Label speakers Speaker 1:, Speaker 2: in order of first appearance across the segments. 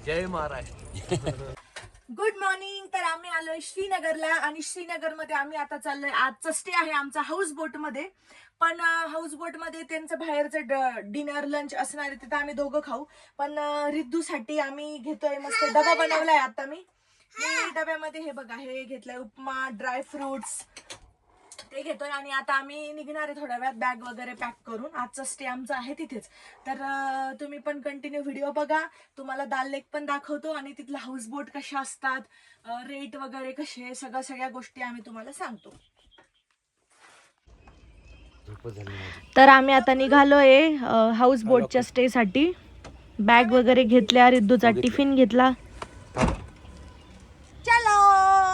Speaker 1: जय Maharashtra.
Speaker 2: Good morning. तर आम्ही आलोय श्रीनगरला आणि श्रीनगरमध्ये आम्ही आता चाललोय. आजचा स्टे आहे आमचा हाऊस बोट मध्ये. पण हाऊस बोट मध्ये त्यांचं बाहेरचं डिनर लंच असणार आहे, तिथं आम्ही दोघं खाऊ. पण रिद्धूसाठी आम्ही घेतोय मस्त डबा बनवलाय आता मी डब्यामध्ये हे बघा, हे घेतलंय उपमा, ड्राय फ्रुट्स ते घेतोय. आणि आता आम्ही निघणार आहे थोड्या वेळात बॅग वगैरे पॅक करून. आजचा स्टे आमचा आहे तिथेच. तर तुम्ही पण कंटिन्यू व्हिडिओ बघा. तुम्हाला दाल लेक पण दाखवतो आणि तिथला हाऊस बोट कशा असतात, रेट वगैरे कसे, सगळ्या गोष्टी आम्ही तुम्हाला सांगतो. तर आम्ही आता निघालोय हाऊस बोटच्या स्टे साठी. बॅग वगैरे घेतल्या, रिद्धूचा टिफिन घेतला. चलो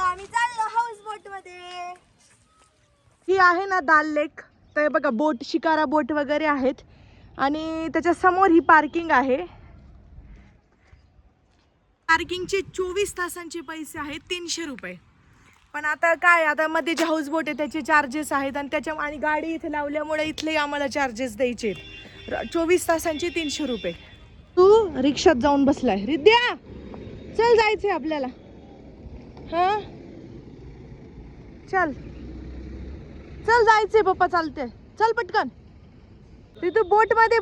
Speaker 2: आम्ही चाललो हाऊस बोट मध्ये. ही आहे ना दाल लेक. तर बघा बोट, शिकारा बोट वगैरे आहेत आणि त्याच्या समोर ही पार्किंग आहे. पार्किंगचे 24 तासांचे पैसे आहेत 300 रुपये. पण आता काय, आता मध्ये जे हाऊस बोट आहे त्याचे चार्जेस आहेत आणि आणि गाडी इथे लावल्यामुळे इथले आम्हाला चार्जेस द्यायचे. 24 तासांचे 300 रुपये. तू रिक्षात जाऊन बसलाय रिद्या, चल जायचंय आपल्याला. हा चल चल जायचंय पप्पा, चालते चल पटकन. तिथं बोट मध्ये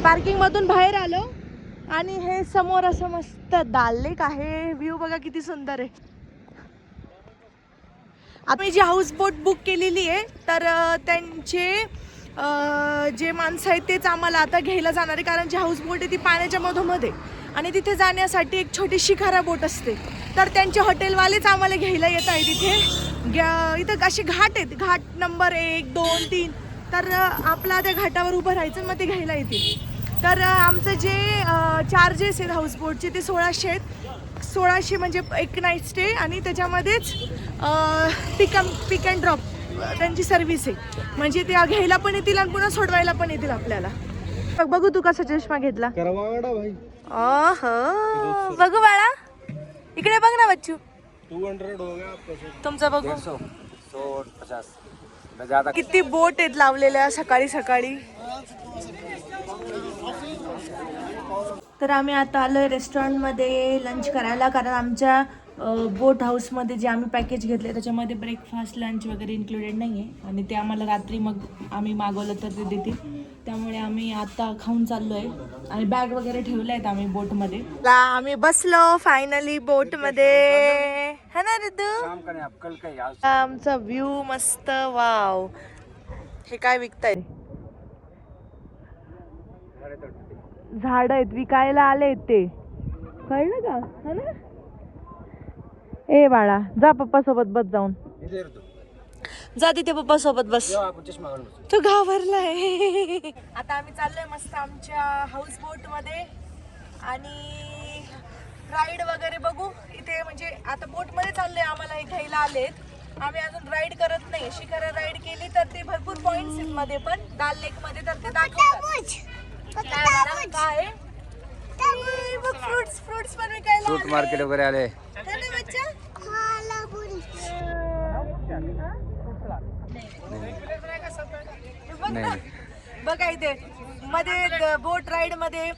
Speaker 2: पार्किंग मधून बाहेर आलो आणि हे समोर असं मस्त दाल लेक आहे. व्ह्यू बघा किती सुंदर आहे. आम्ही जी हाऊस बोट बुक केलेली आहे तर त्यांचे जे माणसं आहेत तेच आम्हाला आता घ्यायला जाणार आहे. कारण जी हाऊस बोट आहे ती पाण्याच्या मधोमध्ये आणि तिथे जाण्यासाठी एक छोटी शिखारा बोट असते. तर त्यांचे हॉटेलवालेच आम्हाला घ्यायला येत आहे तिथे. इथं असे घाट आहेत, घाट नंबर 1, 2, 3. तर आपला त्या घाटावर उभं राहायचं, मग ते घ्यायला येतील. तर आमचं जे चार्जेस आहेत हाऊस बोटचे ते 1600 आहेत. 1600 म्हणजे एक नाईट स्टे आणि त्याच्यामध्येच पिक अँड ड्रॉप त्यांची सर्व्हिस आहे. म्हणजे ते घ्यायला पण येतील आणि पुन्हा सोडवायला पण येतील आपल्याला. बघू तू कसा चष्मा घेतला. बघू बाळा, इकडे बघ ना बच्चू.
Speaker 3: 200 हो गया
Speaker 2: तुमचा बघू.
Speaker 3: 150.
Speaker 2: किती बोट आहेत लावलेल्या सकाळी सकाळी. तर आम्ही आता आलोय रेस्टॉरंटमध्ये लंच करायला. कारण आमच्या बोट हाऊसमध्ये जे आम्ही पॅकेज घेतले त्याच्यामध्ये ब्रेकफास्ट लंच वगैरे इन्क्लुडेड नाही आहे. आणि ते आम्हाला रात्री मग आम्ही मागवलं तर ते देतील. त्यामुळे आम्ही आता खाऊन चाललो आहे आणि बॅग वगैरे ठेवल्या आहेत आम्ही बोटमध्ये. आम्ही बसलो फायनली बोटमध्ये, है ना रिद्धू. आमचा व्ह्यू मस्त. वाव, हे काय विकताय? झाड आहेत, विकायला आले ते, कळलं का? है ना. ए बाळा, जा पप्पा सोबत बस, जाऊन जा तिथे पप्पा सोबत बस. तू घाबरलाय. आता आम्ही चाललोय मस्त आमच्या हाऊस बोट मध्ये आणि राईड वगैरे बघू इथे. म्हणजे आता बोट मध्ये चाललोय, आम्हाला हे घ्यायला आलेत. आम्ही अजून राईड करत नाही. शिकारा राईड केली तर ते भरपूर पॉइंट्स आहेत मध्ये, पण दाल लेक मध्ये तर ते दाखवतात. काय फ्रुट्स पण विकायला.
Speaker 3: फ्रूट मार्केट वगैरे आले.
Speaker 2: बघा इथे मध्ये बोट राईड मध्ये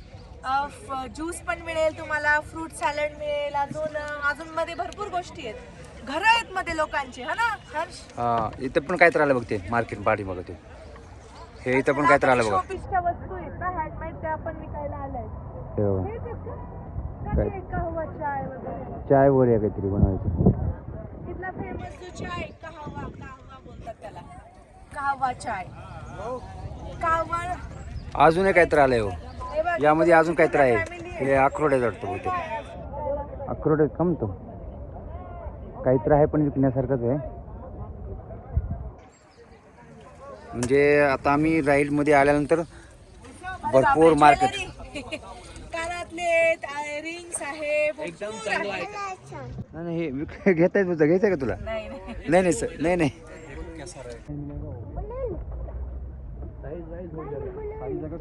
Speaker 2: ज्यूस पण मिळेल तुम्हाला, फ्रूट सॅलड मिळेल, अजून मध्ये भरपूर गोष्टी आहेत. घर आहेत मध्ये लोकांचे, है ना हर्ष.
Speaker 3: हा, इथं पण काय तर आलं बघ ते मार्केट पाठी बघ ते. हे इथं पण काय तर आलं बघा.
Speaker 2: शॉपिंगच्या वस्तू आहेत ना हँडमेड, त्या पण विकायला आल्यात.
Speaker 3: चाय वगैरे काहीतरी बनवायचं.
Speaker 2: इथला फेमस जो चाय, कहवा बोलतात त्याला, कहवा चाय. कहवा.
Speaker 3: अजून एक काहीतरी आलंय हो यामध्ये, अजून काहीतरी आहे. हे अक्रोड वाटतं बहुतेक. अक्रोड कमतो काहीतरी आहे पण विकण्यासारखंच आहे. म्हणजे आता आम्ही राईड मध्ये आल्यानंतर भरपूर मार्केट.
Speaker 2: कानातले रिंग्स आहे.
Speaker 1: एकदम चांगलं आहे.
Speaker 3: नाही हे घ्यायचं का तुला? नाही सर, नाही.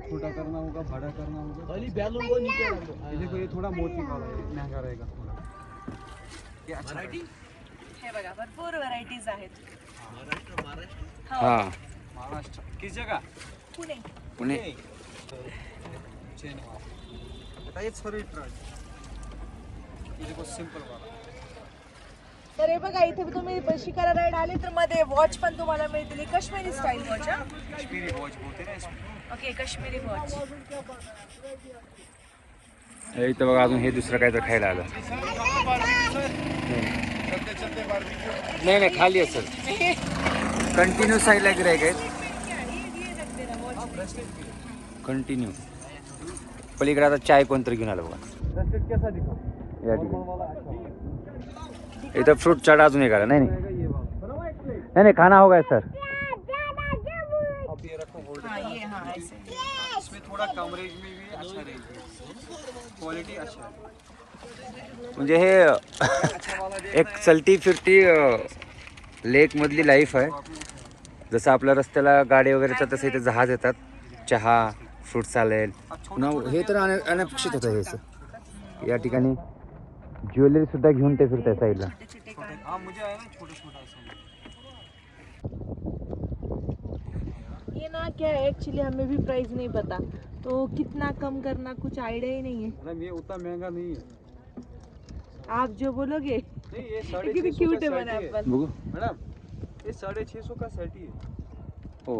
Speaker 3: छोटा करना होगा, बड़ा करना होगा.
Speaker 1: खाली बैलून को नीचे
Speaker 3: ये देखो, ये थोड़ा मोती वाला है, महंगा रहेगा थोड़ा.
Speaker 1: मराठी
Speaker 2: हे बघा भरपूर व्हरायटीज आहेत.
Speaker 3: हा
Speaker 1: महाराष्ट्र किस जगह?
Speaker 2: पुणे.
Speaker 3: पुणे.
Speaker 1: सिंपल वाला.
Speaker 2: तर हे बघा इथे तुम्ही शिकारा राईड आले तर मध्ये वॉच पण तुम्हाला मिळतील. Kashmiri style watch.
Speaker 1: Kashmiri watch बोलते ना इसमें.
Speaker 2: Okay Kashmiri watch.
Speaker 3: इथं बघा अजून हे दुसरं काय तर खायला आलं. नाही नाही खाली असेल. कंटिन्यू साईडला गिरायक आहेत. कंटिन्यू. पलीकडे आता चाय कोणतरी घेऊन आलं बघा या ठिकाणी. इधर फ्रूट चाट अजून एक आला. नहीं नहीं नहीं खाना होगा सर.
Speaker 1: अब ये रखो होल्ड. इसमें थोड़ा कम रेंज में भी अच्छा रहेगी. क्वालिटी अच्छा है.
Speaker 3: म्हणजे हे एक चलती फिरती लेक मधली लाईफ आहे. जसं आपल्या रस्त्याला गाडी वगैरे येतात तसं इथे जहाज येतात. चहा फ्रूट चालेल. हे तर अनपेक्षित होतं हे. या ठिकाणी ज्वेलरी सुद्धा घेऊन ते फिरताय साईडला.
Speaker 1: हाँ मुझे आया ना छोटा छोटा ऐसा.
Speaker 2: ये ना क्या है एक्चुअली हमें भी प्राइस नहीं पता तो कितना कम करना कुछ आइडिया ही नहीं है.
Speaker 1: मैडम ये उतना महंगा नहीं है.
Speaker 2: आप जो बोलोगे.
Speaker 1: नहीं ये
Speaker 2: कितनी
Speaker 1: 650
Speaker 2: क्यूट है
Speaker 1: का
Speaker 2: बना
Speaker 1: सेट ही है.
Speaker 2: अपन.
Speaker 3: बघू.
Speaker 1: मैडम ये 650 का सेट ही है.
Speaker 3: हो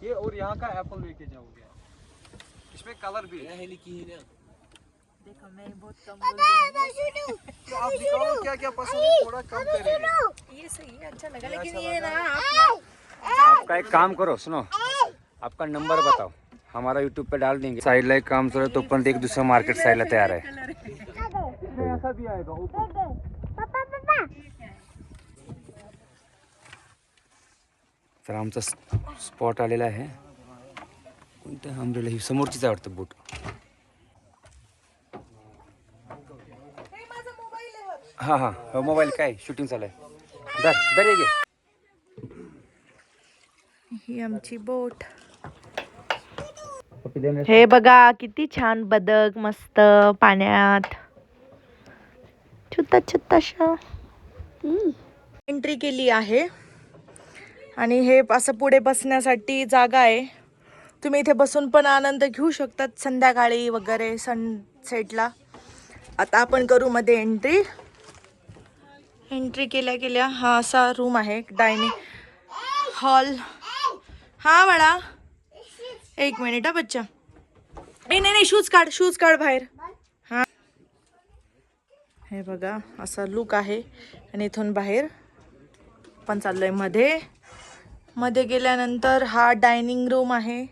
Speaker 1: ये और यहाँ का एप्पल लेके जाओगे. इसमें कलर भी है.
Speaker 2: देखो मैं बहुत कम बोल रही हूँ.
Speaker 1: तो आप दिखाओ क्या क्या पसंद है थोड़ा कम करेंगे.
Speaker 2: ये सही है अच्छा लगा लेकिन ये ना
Speaker 3: आपका एक काम करो सुनो. आपका नंबर बताओ हमारा यूट्यूब पे डाल देंगे. साइडला एक काम चालू आहे तो पण एक दुसरं मार्केट साइडला तयार आहे.
Speaker 1: इसमें ऐसा भी आएगा ऊपर.
Speaker 3: तर आमचा स्पॉट आलेला आहे. कोणत्या आंब्रेला ही समोरचीच आहे वाटतं बोट. हां हां मोबाईल काय शूटिंग चालू आहे. दर दर ये.
Speaker 2: ही आमची बोट. हे बघा किती छान बदक मस्त पाण्यात छोटा छोटाशा एंट्री केली आहे. आणि हे असं पुढे बसण्यासाठी जागा आहे. तुम्ही इथे बसून पण आनंद घेऊ शकतात संध्याकाळी वगैरे सनसेटला. आता आपण करू मध्ये एंट्री केल्या हा असा रूम आहे डायनिंग हॉल. हा बाळा एक मिनिट हा बच्चा. नाही शूज काढ बाहेर. हा हे बघा असा लुक आहे. आणि इथून बाहेर पण चाललोय मध्ये गेल्यानंतर हा डायनिंग रूम आहे.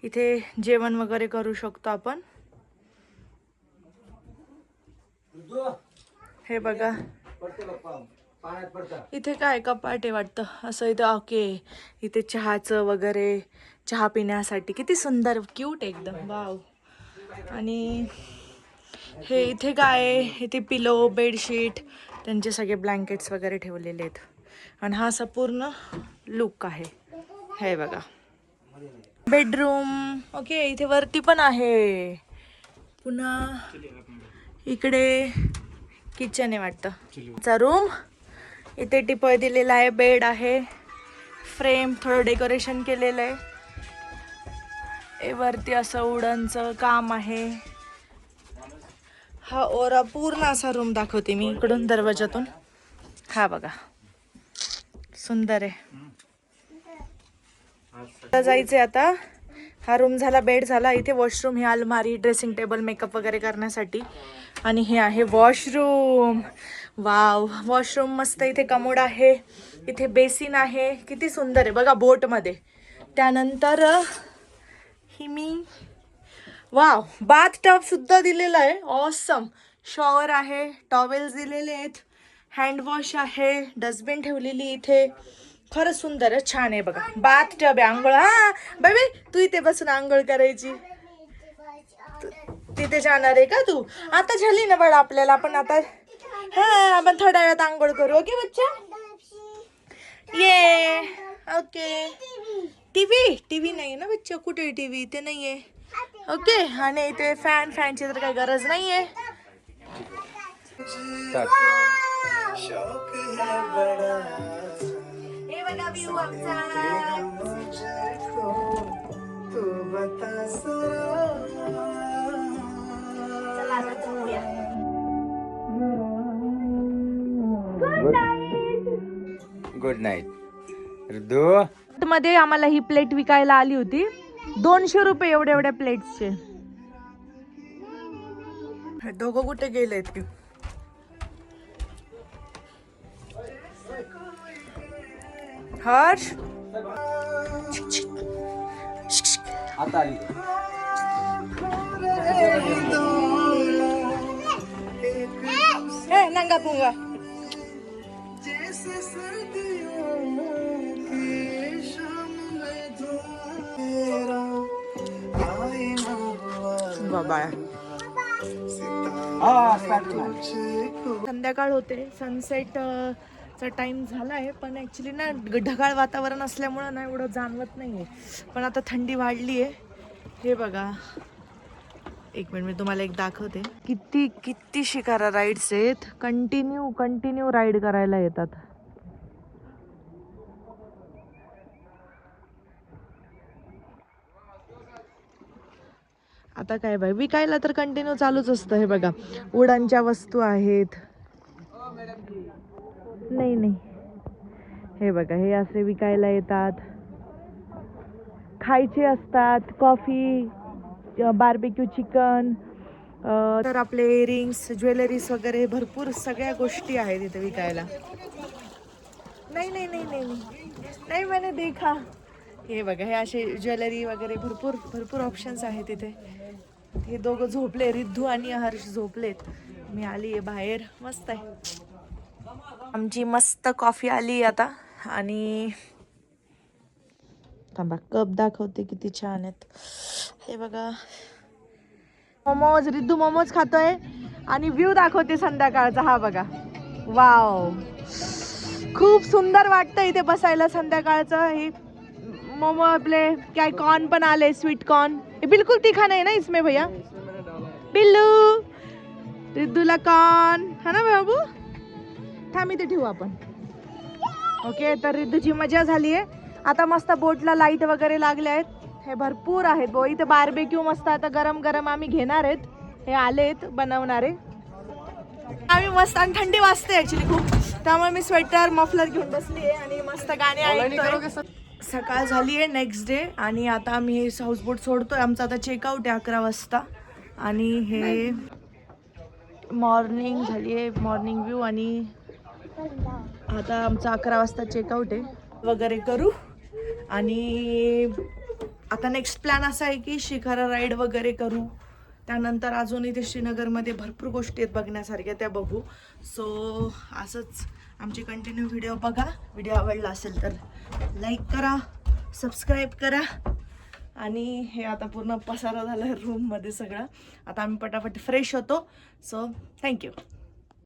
Speaker 2: इथे जेवण वगैरे करू शकतो आपण. हे बघा इथे काय कपाट आहे वाटतं असं इथं. ओके इथे चहाचं वगैरे चहा पिण्यासाठी किती सुंदर क्यूट एकदम वाव. आणि हे इथे काय आहे इथे पिलो बेडशीट त्यांचे सगळे ब्लँकेट्स वगैरे ठेवलेले आहेत. आणि हा असा पूर्ण लुक आहे. हे बघा बेडरूम. ओके इथे वरती पण आहे. पुन्हा इकडे किचन आहे वाटतं चा रूम. इथे टिपॉय दिलेला आहे. बेड आहे. फ्रेम थोडं डेकोरेशन केलेलं आहे. वरती असं वुडनचं काम आहे. हा ओरा पूर्ण असा रूम दाखवते मी इकडून दरवाजातून. हा बघा सुंदर आहे. जायचंय आता. हा रूम झाला बेड झाला. इथे वॉशरूम ही अलमारी ड्रेसिंग टेबल मेकअप वगैरे करण्यासाठी. आणि हे आहे वॉशरूम. वाव वॉशरूम मस्त. इथे कमोड आहे. इथे बेसिन आहे. किती सुंदर आहे बघा बोटमध्ये. त्यानंतर ही मी वाव बाथ टब सुद्धा दिलेला आहे. ऑसम. शॉवर आहे. टॉवेल्स दिलेले आहेत. हँडवॉश आहे. डस्टबिन ठेवलेली इथे. खरंच सुंदर आहे छान आहे बघा. बाथ टब आहे. आंघोळ हा बेबी तू इथे बसून आंघोळ करायची. तिथे जाणार आहे का तू. आता झाली ना बाळा आपल्याला. आपण आता हा आपण थोड्या वेळात आंघोळ करू. ओके बच्चा ये. ओके टीव्ही नाही ना बच्चा. कुठे टीव्ही इथे नाहीये. ओके आणि इथे फॅनची तर काही गरज नाहीये. हे बघा व्ह्यू आमचा. चला आता झोपूया.
Speaker 3: Good night. ऋतू
Speaker 2: मध्ये आम्हाला ही प्लेट विकायला आली होती. 200 रुपये एवढ्या एवढ्या प्लेट्सचे. हे दोघं कुठे गेलेत की? हर्ष
Speaker 1: आता आली.
Speaker 2: हे नंगा पुंगा. बाबा संध्याकाळ होते. सनसेट चा टाइम झाला आहे, पण ॲक्च्युली ना ढगाळ वातावरण असल्यामुळं ना एवढं जाणवत नाही आहे. पण आता थंडी वाढली आहे. हे बघा, एक मिनिट मी तुम्हाला एक दाखवते. किती किती शिकारा राईड्स आहेत. कंटिन्यू राईड करायला येतात. आता काय बाई, विकायला तर कंटिन्यू चालूच असतं. हे बघा, उडानच्या वस्तू आहेत. नाही, हे बघा, हे असे विकायला येतात. खायचे असतात. कॉफी, बार्बेक्यू चिकन, तर आपले इयरिंग्स, ज्वेलरीज वगैरे भरपूर सगळ्या गोष्टी आहेत इथे विकायला. नाही मैंने देखा. हे बघा, हे असे ज्वेलरी वगैरे भरपूर ऑप्शन्स आहेत इथे. हे दोघं झोपले, रिद्धू आणि हर्ष झोपलेत. मी आली आहे बाहेर. मस्त आहे. आमची मस्त कॉफी आली आता. आणि थांबा, कप दाखवते किती छान आहेत. हे बघा, मोमोज. रिद्धू मोमोज खातोय. आणि व्ह्यू दाखवते संध्याकाळचा. हा बघा, वाव, खूप सुंदर वाटतं इथे बसायला संध्याकाळचं. हे मोमो आपले काय कॉर्न पण आले, स्वीट कॉर्न. ये बिल्कुल तीखा नहीं है ना इसमें भैया. पिल्लू, रिद्धूला कॉर्न है ना बाबू. थांब इथे ठेवू आपण. ओके, तर रिद्धूची मजा झाली आहे. आता मस्त बोटला लाईट वगैरे लागल्या आहेत. हे भरपूर आहेत बो इथे. बार्बेक्यू मस्त आता गरम गरम आम्ही घेणार आहेत. हे आलेत बनवणारे. आम्ही मस्त, आणि थंडी वाजते ऍक्च्युली खूप, त्यामुळे मी स्वेटर मफलर घेऊन बसली आहे आणि मस्त गाणे ऐकतोय. सकाळ झाली आहे, नेक्स्ट डे. आणि आता आम्ही हे हाऊसबोट सोडतोय. आमचं आता चेकआउट आहे 11 वाजता. आणि हे मॉर्निंग झाली आहे, मॉर्निंग व्ह्यू. आणि आता आमचं 11 वाजता चेकआउट आहे. वगैरे करू. आणि आता नेक्स्ट प्लॅन असा आहे की शिखरा राईड वगैरे करू. त्यानंतर अजून इथे श्रीनगरमध्ये भरपूर गोष्टी आहेत बघण्यासारख्या, त्या बघू. सो असंच आमचे कंटिन्यू व्हिडिओ बघा. व्हिडिओ आवडला असेल तर लाईक करा, सबस्क्राईब करा. आणि हे आता पूर्ण पसारा झाला रूममध्ये सगळं. आता आम्ही पटापट फ्रेश होतो. So thank you.